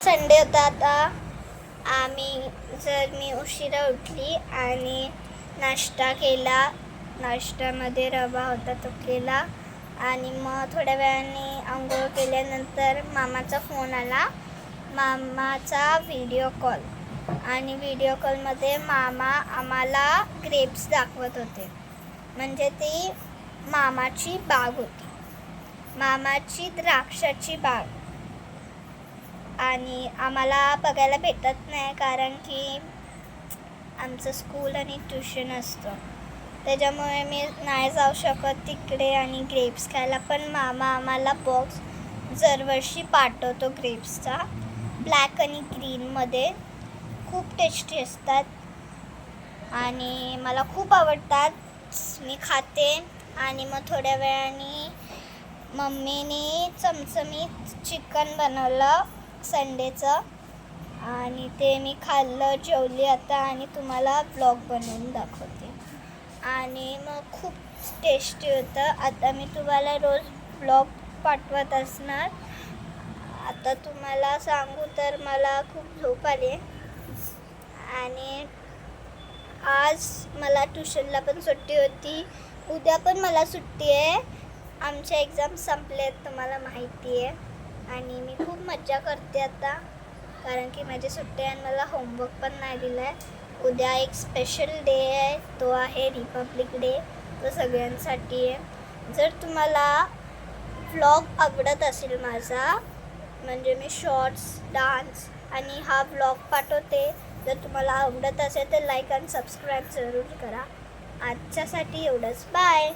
Sunday होता आता. मी उशिरा उठली आणि नाश्ता केला. नाश्त्यामध्ये रवा होता तो केला आणि मग थोड्या वेळाने आंघोळ केल्यानंतर मामाचा फोन आला. मामाचा व्हिडिओ कॉल आणि व्हिडिओ कॉलमध्ये मामा आम्हाला ग्रेप्स दाखवत होते. म्हणजे ती मामाची बाग होती, मामाची द्राक्षाची बाग. आणि आम्हाला बघायला भेटत नाही कारण की आमचं स्कूल आणि ट्युशन असतं, त्याच्यामुळे मी नाही जाऊ शकत तिकडे आणि ग्रेप्स खायला. पण मामा आम्हाला बॉक्स दरवर्षी पाठवतो ग्रेप्सचा, ब्लॅक आणि ग्रीनमध्ये. खूप टेस्टी असतात आणि मला खूप आवडतात. मी खाते आणि मग थोड्या वेळाने मम्मीने चमचमीत चिकन बनवलं संडेचं आणि ते मी खाल्लं, जेवली आता आणि तुम्हाला ब्लॉग बनवून दाखवते. आणि मग खूप टेस्टी होतं. आता मी तुम्हाला रोज ब्लॉग पाठवत असणार. आता तुम्हाला सांगू तर मला खूप झोप आली आणि आज मला ट्युशनला पण सुट्टी होती. उद्या पण मला सुट्टी आहे. आमच्या एक्झाम संपलेत, तुम्हाला माहिती आहे. आणि मी खूप मज्जा करते आता कारण की माझी सुट्टी आहे आणि मला होमवर्क पण नाही दिला आहे. उद्या एक स्पेशल डे आहे, तो आहे रिपब्लिक डे. तो सगळ्यांसाठी आहे. जर तुम्हाला व्लॉग आवडत असेल माझा, म्हणजे मी शॉर्ट्स, डान्स आणि हा व्लॉग पाठवते, जर तुम्हाला आवडत असेल तर लाईक आणि सबस्क्राईब जरूर करा. आजच्यासाठी एवढंच. बाय.